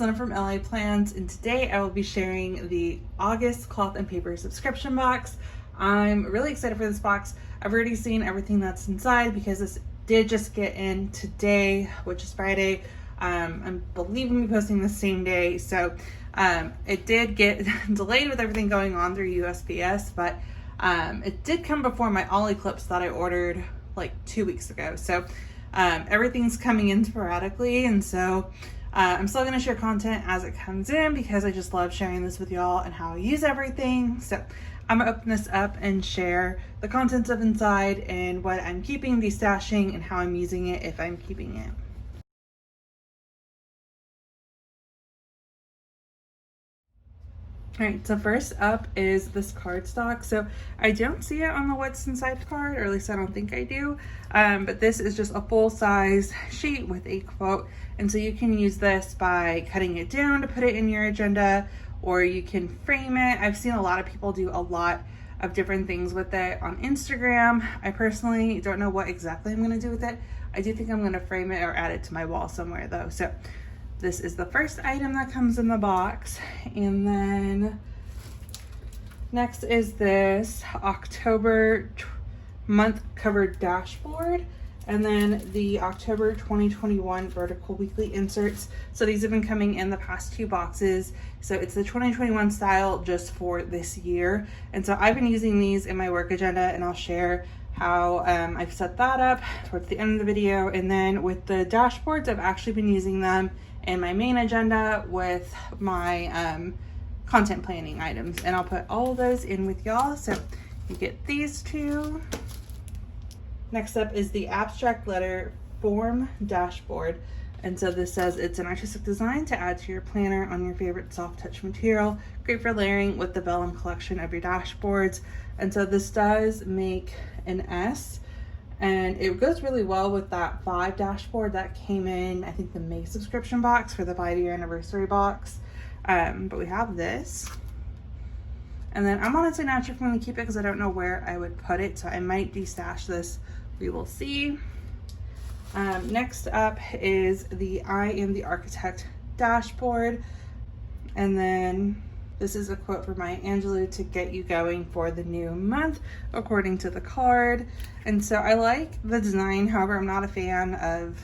Lena from LA Plans, and today I will be sharing the August cloth and paper subscription box. I'm really excited for this box. I've already seen everything that's inside because this did just get in today, which is Friday. I'm believing me posting the same day, so it did get delayed with everything going on through USPS, but it did come before my Ollie clips that I ordered like 2 weeks ago. So everything's coming in sporadically, and so I'm still going to share content as it comes in because I just love sharing this with y'all and how I use everything. So I'm going to open this up and share the contents of inside and what I'm keeping, destashing, and how I'm using it if I'm keeping it. All right, so first up is this cardstock. So I don't see it on the what's inside card, or at least I don't think I do. But this is just a full size sheet with a quote. And so you can use this by cutting it down to put it in your agenda, or you can frame it. I've seen a lot of people do a lot of different things with it on Instagram. I personally don't know what exactly I'm gonna do with it. I do think I'm gonna frame it or add it to my wall somewhere though. So this is the first item that comes in the box. And then next is this October month covered dashboard. And then the October 2021 vertical weekly inserts. So these have been coming in the past 2 boxes. So it's the 2021 style just for this year. And so I've been using these in my work agenda, and I'll share how I've set that up towards the end of the video. And then with the dashboards, I've actually been using them in my main agenda with my content planning items, and I'll put all of those in with y'all. So you get these 2. Next up is the abstract letter form dashboard. And so this says it's an artistic design to add to your planner on your favorite soft touch material. Great for layering with the vellum collection of your dashboards. And so this does make an S, and it goes really well with that 5 dashboard that came in, I think, the May subscription box for the 5-year anniversary box. But we have this. And then I'm honestly not sure if I'm going to keep it because I don't know where I would put it. So I might destash this. We will see. Next up is the I Am the Architect dashboard. And then this is a quote from Maya Angelou to get you going for the new month, according to the card. And so I like the design. However, I'm not a fan of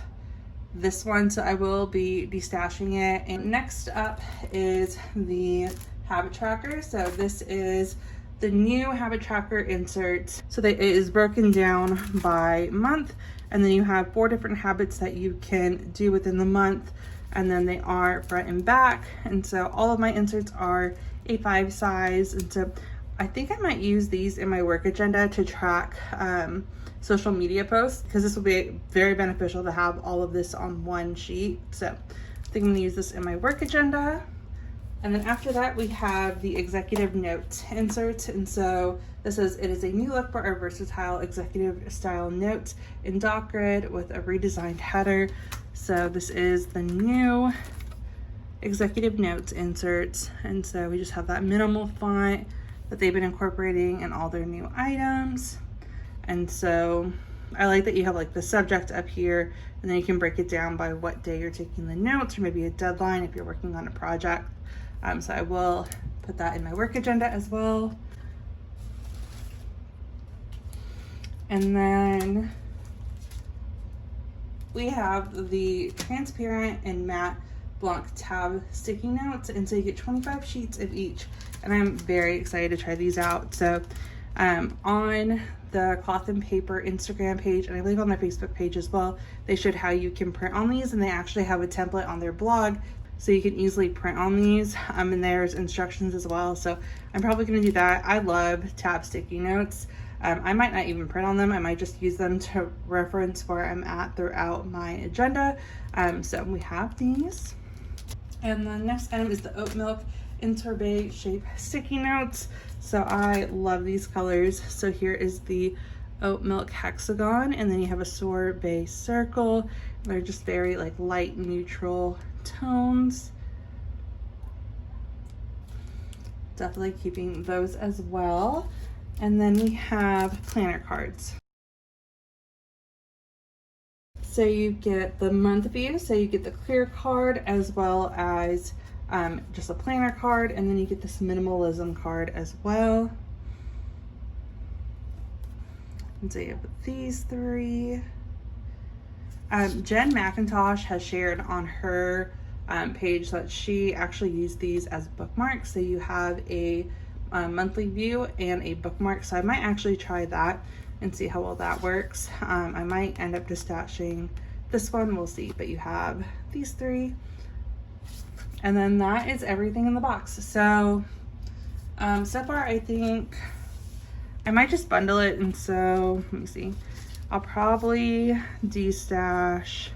this one, so I will be destashing it. And next up is the habit tracker. So this is the new habit tracker insert. So that it is broken down by month, and then you have 4 different habits that you can do within the month, and then they are front and back. And so all of my inserts are A5 size, and so I think I might use these in my work agenda to track social media posts, because this will be very beneficial to have all of this on one sheet. So I think I'm gonna use this in my work agenda. And then after that, we have the executive notes insert. And so this says it is a new look for our versatile executive style notes in doc grid with a redesigned header. So this is the new executive notes inserts. And so we just have that minimal font that they've been incorporating in all their new items. And so I like that you have like the subject up here, and then you can break it down by what day you're taking the notes, or maybe a deadline if you're working on a project. So I will put that in my work agenda as well. And then we have the transparent and matte blanc tab sticky notes, and so you get 25 sheets of each, and I'm very excited to try these out. So on the cloth and paper Instagram page, and I believe on their Facebook page as well, they showed how you can print on these, and they actually have a template on their blog so you can easily print on these, and there's instructions as well. So I'm probably going to do that. I love tab sticky notes. I might not even print on them. I might just use them to reference where I'm at throughout my agenda. So we have these. And the next item is the oat milk Interbay shape sticky notes. So I love these colors. So here is the oat milk hexagon, and then you have a sorbet circle. They're just very like light neutral tones. Definitely keeping those as well. And then we have planner cards. So you get the month view, so you get the clear card as well as just a planner card, and then you get this minimalism card as well. And so you have these three. Jen McIntosh has shared on her page that she actually used these as bookmarks. So you have a monthly view and a bookmark. So I might actually try that and see how well that works. I might end up just stashing this one, we'll see. But you have these three. And then that is everything in the box. So, so far I think I might just bundle it, and so let me see. I'll probably de-stash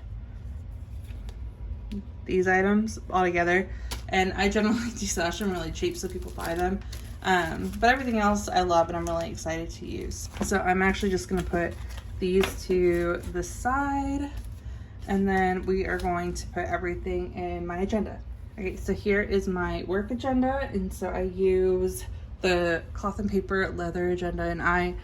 these items all together, and I generally de-stash them really cheap so people buy them. But everything else I love and I'm really excited to use. So I'm actually just gonna put these to the side, and then we are going to put everything in my agenda. Okay, so here is my work agenda, and so I use the cloth and paper leather agenda, and I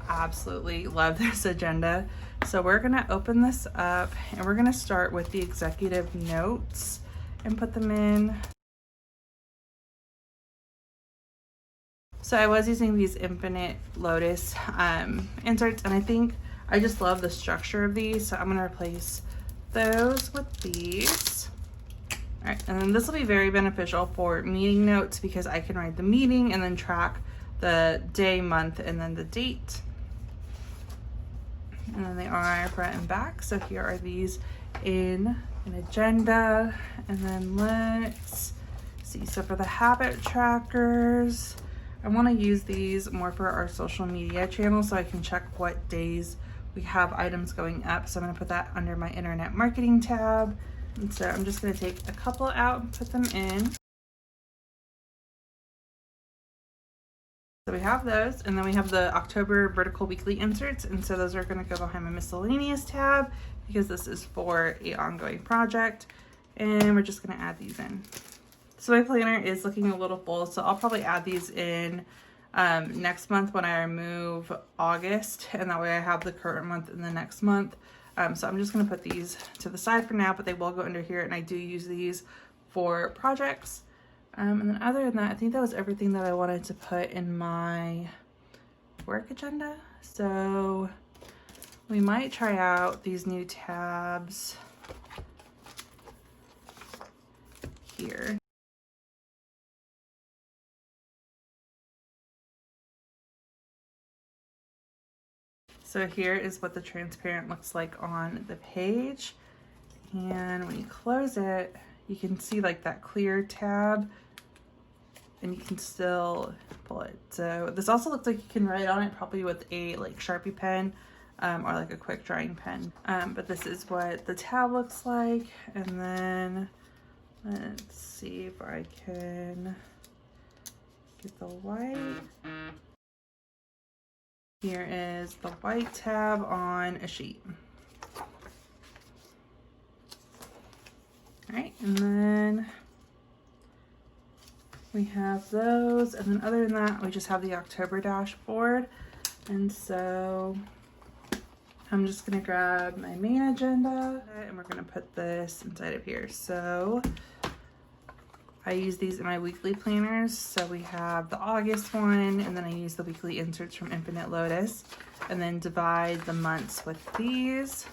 absolutely love this agenda. So we're gonna open this up and we're gonna start with the executive notes and put them in. So I was using these Infinite Lotus inserts, and I think I just love the structure of these, so I'm gonna replace those with these. All right, and then this will be very beneficial for meeting notes because I can write the meeting and then track the day, month, and then the date. And then they are front and back. So here are these in an agenda. And then let's see. So for the habit trackers, I want to use these more for our social media channel so I can check what days we have items going up. So I'm going to put that under my internet marketing tab. And so I'm just going to take a couple out and put them in. So we have those, and then we have the October vertical weekly inserts, and so those are going to go behind my miscellaneous tab because this is for an ongoing project, and we're just going to add these in. So my planner is looking a little full, so I'll probably add these in next month when I remove August, and that way I have the current month and the next month. So I'm just going to put these to the side for now, but they will go under here, and I do use these for projects. And then other than that, I think that was everything that I wanted to put in my work agenda. So we might try out these new tabs here. So here is what the transparent looks like on the page. And when you close it, you can see like that clear tab, and you can still pull it. So this also looks like you can write on it probably with a like Sharpie pen or like a quick drawing pen. But this is what the tab looks like. And then let's see if I can get the white. Here is the white tab on a sheet. All right, and then we have those, and then other than that, we just have the October dashboard. And so I'm just gonna grab my main agenda and we're gonna put this inside of here. So I use these in my weekly planners. So we have the August one, and then I use the weekly inserts from Infinite Lotus, and then divide the months with these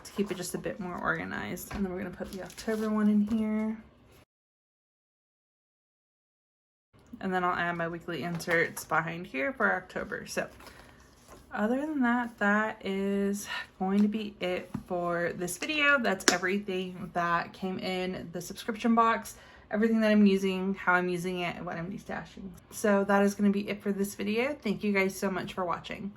to keep it just a bit more organized. And then we're gonna put the October one in here. And then I'll add my weekly inserts behind here for October. So other than that, that is going to be it for this video. That's everything that came in the subscription box, everything that I'm using, how I'm using it, and what I'm destashing. So that is going to be it for this video. Thank you guys so much for watching.